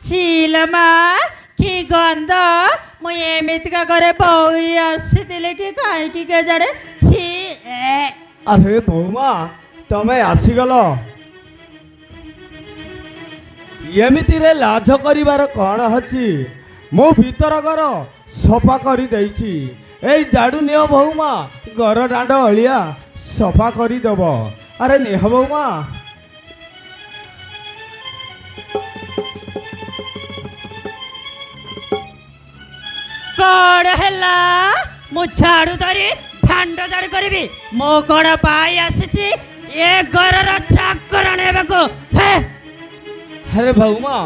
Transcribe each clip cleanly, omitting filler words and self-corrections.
ছিলমা কি গন্ধ মুই এমিতিকা করে বই আসিলে কি কাইকি কে জাড়ে ছি আরে বৌমা তমে আসিগল এমিতিরে লাজ করিবার কଣ ଅଛି ମୁଁ ଭିତର ଘର ସଫା କରି ଦେଇଛି ଏଇ ଝାଡୁ ନିଅ ବୌମା ଘର ଦାଣ୍ଡ ଅଳିଆ ସଫା କରିଦେବ ଆରେ ନିହ ବୌମା କଣ ହେଲା ମୁଁ ଝାଡୁ ଧରି ଭାଣ୍ଡ ଝାଡୁ କରିବି ମୋ କଣ ପାଇ ଆସିଛି ଏ ଘରର ଚାକର ନେବାକୁ ଆରେ ବୌମା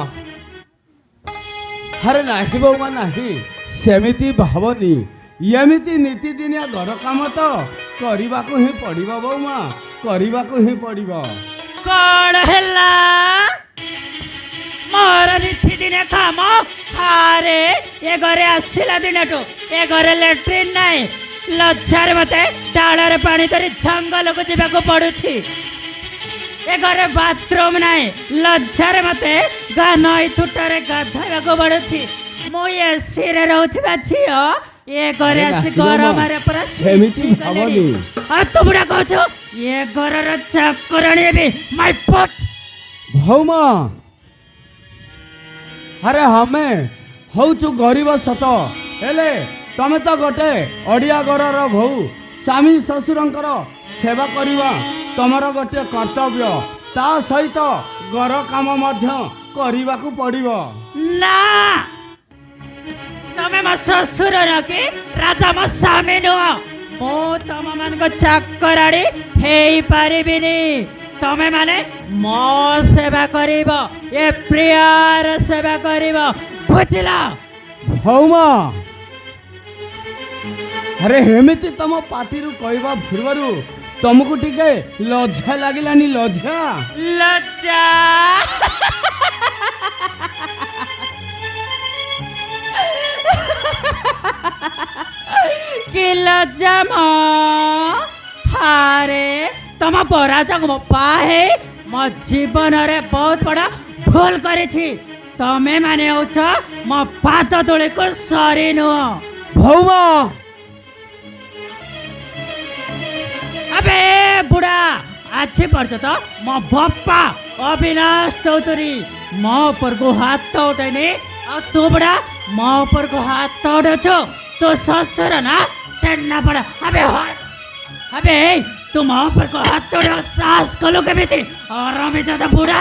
ଆରେ ନାହିଁ ବୌମା ନାହିଁ ସେମିତି ଭାବନି ଏମିତି ନୀତିଦିନିଆ ଘର କାମ ତ କରିବାକୁ ହିଁ ପଡ଼ିବ ବୌମା କରିବାକୁ ହିଁ ପଡ଼ିବ କଣ ହେଲା ମୋର ନିତିଦିନିଆ କାମ ଆରେ ଏ ଘରେ ଆସିଲା ଦିନଠୁ ଏ ଘରେ ଲ୍ୟାଟ୍ରିନ୍ ନାହିଁ ଲଜ୍ଜାରେ ମତେ ଡାଳରେ ପାଣି ଧରି ଜଙ୍ଗଲକୁ ଯିବାକୁ ପଡୁଛି ଏ ଘରେ ବାଥରୁମ୍ ନାହିଁ ଲଜ୍ଜାରେ ମତେ ନଈ ତୁଟରେ ଗାଧୋଇବାକୁ ପଡୁଛି ମୁଁ ଏସିରେ ରହୁଥିବା ଝିଅ ଏ ଘରେ ଆସି ଗରମରେ ପୁରା ସେମିତି ଭାବନି ଆଉ ତୁ ବୁଢା କହୁଛୁ ଏ ଘରର ଚାକରାଣୀ ହେବି ମାଇ ପଟ୍ ଭୌମା ଆରେ ଆମେ ହଉଛୁ ଗରିବ ସତ ହେଲେ ତମେ ତ ଗୋଟେ ଅଡ଼ିଆ ଘରର ବୋହୂ ସ୍ୱାମୀ ଶ୍ୱଶୁରଙ୍କର ସେବା କରିବା ତମର ଗୋଟେ କର୍ତ୍ତବ୍ୟ ତା ସହିତ ଘର କାମ ମଧ୍ୟ କରିବାକୁ ପଡ଼ିବ ନା ତମେ ମୋ ଶ୍ୱଶୁର ନୁହଁ କି ରାଜା ମୋ ସ୍ୱାମୀ ନୁହଁ ମୁଁ ତମ ମାନଙ୍କ ଚାକରାଣୀ ହେଇପାରିବିନି ତମେ ମାନେ ମୋ ସେବା କରିବ ଏ ପ୍ରିୟାର ସେବା କରିବ ବୁଝିଲ ଭୌମା ଆରେ ଏମିତି ତମ ପାଟିରୁ କହିବା ପୂର୍ବରୁ ତମକୁ ଟିକେ ଲଜ୍ଜା ଲାଗିଲାନି ଲଜ୍ଜା ଲଜ୍ଜା କି ଲଜ୍ଜା ମୋ ହାରେ ତମ ପରାଜକ ମୋ ପାହେ ମୋ ଜୀବନରେ ବହୁତ ବଡ଼ ଭୁଲ କରିଛି ତମେ ମାନେ ହଉଛ ମୋ ପାଦ ତଳକୁ ସରି ନୁହଁ ଭୌମା আবে বুড়া আজ পর্যন্ত মো বাপা অবিনাশ চৌধুরী মো উপরকু হাত উঠাইনি আর তু বুড়া মো উপরকু হাত উঠাচ্ছ তো শ্বশুর না চেন্না পড়া আবে তু মো উপরকু হাত উঠা সাহস কলু কেমিতি আর আমি যাতে বুড়া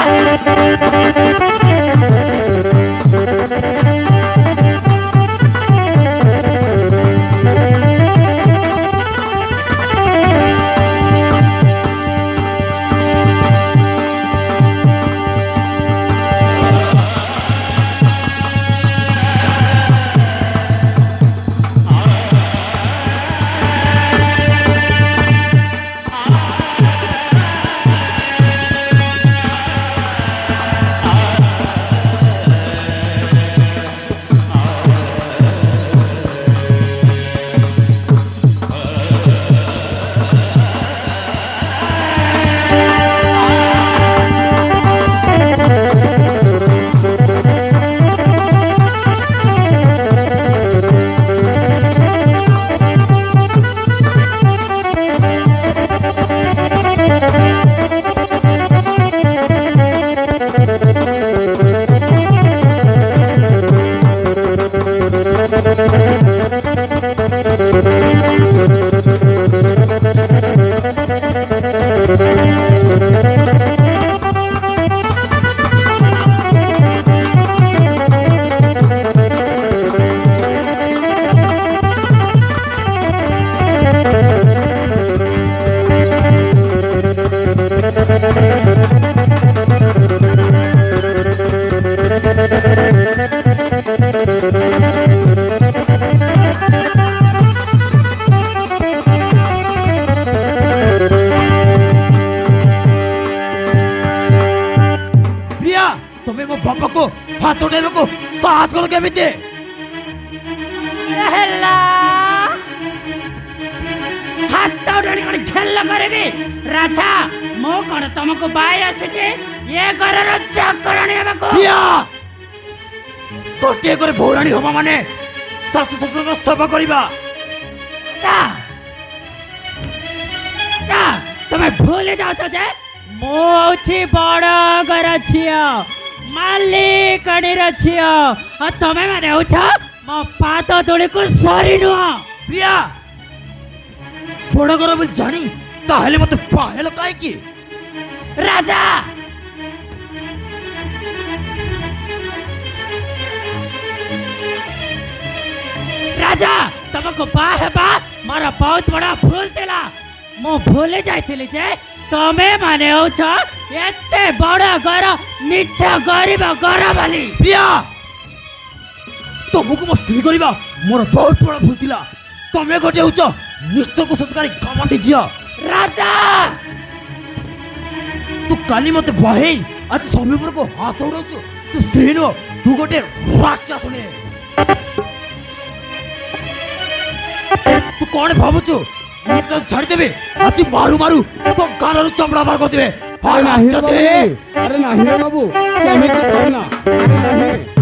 କରିବି ରାଜା ମୁଁ କଣ ତମକୁ ବାଇ ଆସିଛି ଏ ଘରର ଚାକରାଣୀ ହେବାକୁ ପ୍ରିୟା ଗୋଟିଏ କରି ଭଉରାଣୀ ହବା ମାନେ ଶାଶୁ ଶ୍ୱଶୁରଙ୍କ ସେବା କରିବା। ଯା ଯା ତମେ ଭୁଲି ଯାଉଛ ଯେ ମୁଁ ହଉଛି ବଡ଼ ଘର ଝିଅ ମାଲିକାଣୀର ଝିଅ ଆଉ ତମେ ମାନେ ହଉଛ ମୋ ପାଦ ଧୂଳିକୁ ସରି ନୁହଁ। ପ୍ରିୟା ବଡ଼ ଘର ବୋଲି ଜାଣି ତାହେଲେ ମତେ ପାହେଲ କାହିଁକି? ରାଜା ରାଜା ତମକୁ ବାହା ହେବା ମୋର ବହୁତ ବଡ଼ ଭୁଲ ଥିଲା। ମୁଁ ଭୁଲି ଯାଇଥିଲି ଯେ ତମେ ମାନେ ହଉଛ ଏତେ ବଡ଼ ଘର ନିଜ ଗରିବ ଘର ବୋଲି। ପ୍ରିୟା ତମକୁ ମୋ ସ୍ତ୍ରୀ କରିବା ମୋର ବହୁତ ବଡ଼ ଭୁଲ ଥିଲା। ତମେ ଗୋଟେ ହଉଛ ନିସ୍ତକୁ ସଂସ୍କାରୀ ଘମଣ୍ଡି ଝିଅ। ରାଜା ତୁ କାଲି ମତେ ବହେଇ ଆଜି ସ୍ୱାମୀ ଉପରକୁ ହାତ ଉଡାଉଛୁ। ତୁ ସ୍ତ୍ରୀ ନୁହ, ତୁ ଗୋଟେ ରାକ୍ଷସୁଣୀ। ତୁ କଣ ଭାବୁଛୁ ମୁଁ ତ ଛାଡ଼ିଦେବି? ଆଜି ମାରୁ ମାରୁ ତୋ ଗାଲରୁ ଚମଡ଼ା ବାହାର କରିଦେବେ। अरे नहीं रे बाबू, अरे नहीं रे बाबू, सेमिति करना, अरे नहीं।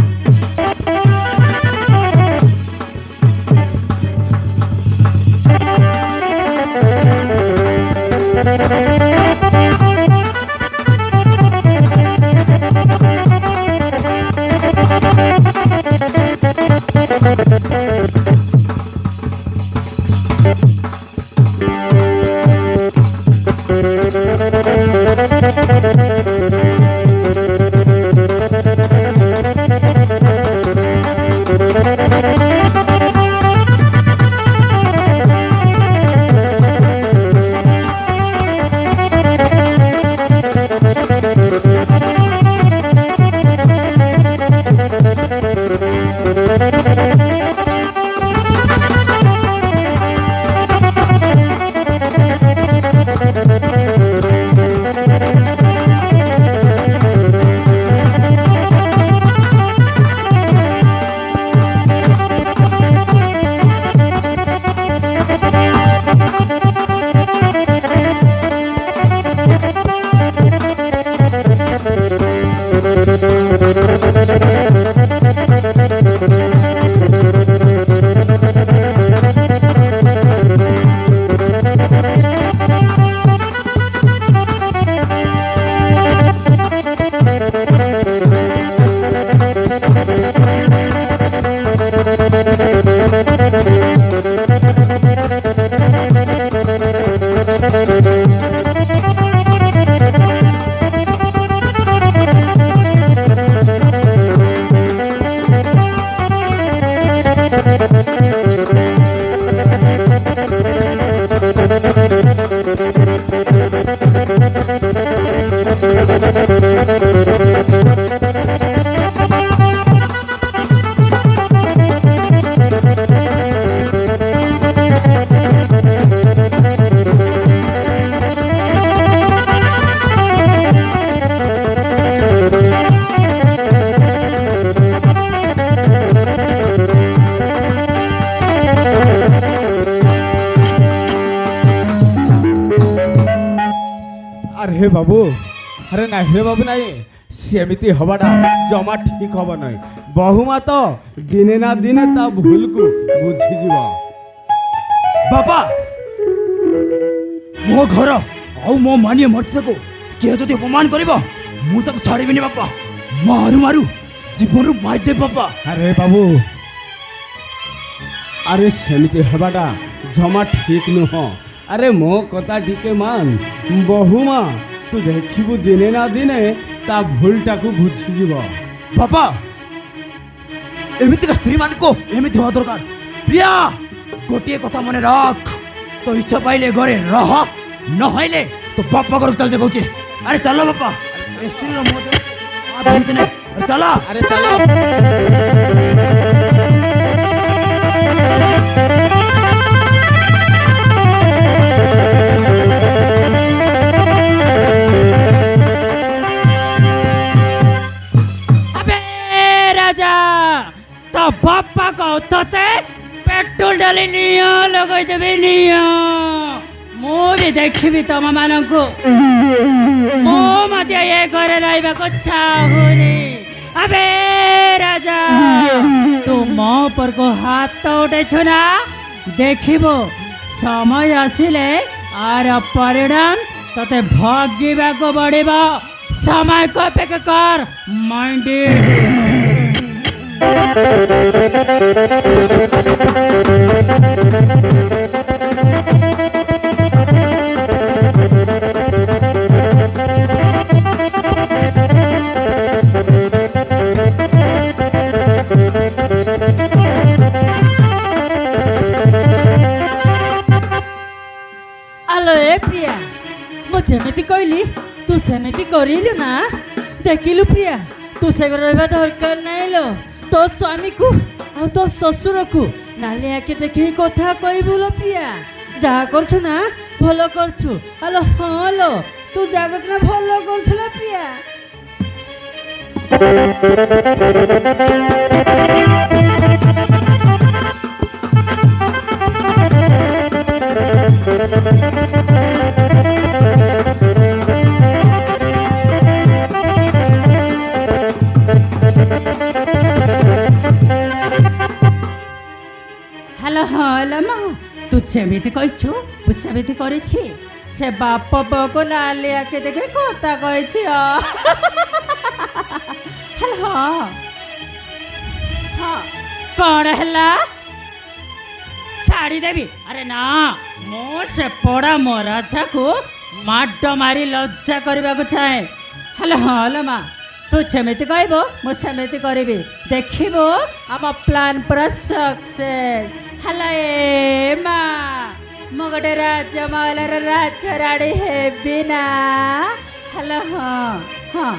अरे बाबू, अरे नहीं रे बाबू नहीं, सेमिति हवाटा जमा ठीक हब नहीं। बहुमा तो दिने ना दिने ता भूल को बुझी जीव। बापा मो घर आउ मो मानिए मर्जी को किए जदि अपमान करिबो मु ताको छाड़िबिनी बापा। मारू मारू जीवन रु मार दे बापा। अरे बाबू, अरे सेमिति हवाटा जमा ठीक नुह। अरे मो कथा टिके मान। बहुमा तू देखिबू दिने ना दिने ता भूलटा को बुझी जीव। बापा एमितिका स्त्री मान को एमिति हवा दरकार। प्रिया गोटिए कथा मने रख, तो इच्छा पाइले घरे रह, नहले तो बापा घर चल जाऊँ। अरे चलो बापा, स्त्री चला। अरे चलो। अबे राजा तो बापा को तोते पेट्रोल डाली नियो लगई देबे नियो ମୁଁ ବି ଦେଖିବି ତମ ମାନଙ୍କୁ ମୁଁ ମଧ୍ୟ ଏ ଘରେ ରହିବାକୁ ଚାହୁଁନି ଆବେ ରାଜା ତୁ ମୋ ଉପରକୁ ହାତ ଉଠେଇଛୁ ନା ଦେଖିବ ସମୟ ଆସିଲେ ଆର ପରିଣାମ ତତେ ଭୋଗିବାକୁ ପଡ଼ିବ ସମୟକୁ ଅପେକ୍ଷା କର ମାଇଣ୍ଡି ଆଲୋ ଏ ପ୍ରିୟା ମୁଁ ଯେମିତି କହିଲି ତୁ ସେମିତି କରିଲୁ ନା ଦେଖିଲୁ ପ୍ରିୟା ତୁ ସେ ଘରେ ରହିବା ଦରକାର ନାହିଁ ଲୋ ତୋ ସ୍ୱାମୀକୁ ଆଉ ତୋ ଶ୍ୱଶୁରକୁ ନାଲି ଆଖି ଦେଖେଇ କଥା କହିବୁ ଲୋ ପ୍ରିୟା ଯାହା କରୁଛୁ ନା ଭଲ କରୁଛୁ ଆଲୋ ହଁ ଲୋ ତୁ ଯାହା କରୁଛୁ ନା ଭଲ କରୁଛୁ ଲୋ ପ୍ରିୟା হ্যালো হ্যালো মা তু যেমিতি কইছু ମୁଁ ସେମିତି କରିଛି ସେ ବାପ ପୁଅକୁ ନାଲି ଆଖି ଦେଖି କଥା କହିଛି ହ୍ୟାଲୋ ହଁ ହଁ କ'ଣ ହେଲା ଛାଡ଼ିଦେବି ଆରେ ନା ମୁଁ ସେ ପଡ଼ା ମୋ ରାଜାକୁ ମାଡ଼ ମାରି ଲଜ୍ଜା କରିବାକୁ ଚାହେଁ ହ୍ୟାଲୋ ହ୍ୟାଲୋ ମା ତୁ ଯେମିତି କହିବୁ ମୁଁ ସେମିତି କରିବି ଦେଖିବୁ ଆମ ପ୍ଲାନ୍ ପୁରା ସକ୍ସେସ୍ ହ୍ୟାଲୋ ଏ ମା ମୁଁ ଗୋଟେ ରାଜମହଲର ରାଜରାଣୀ ହେବି ନା ହ୍ୟାଲୋ ହଁ ହଁ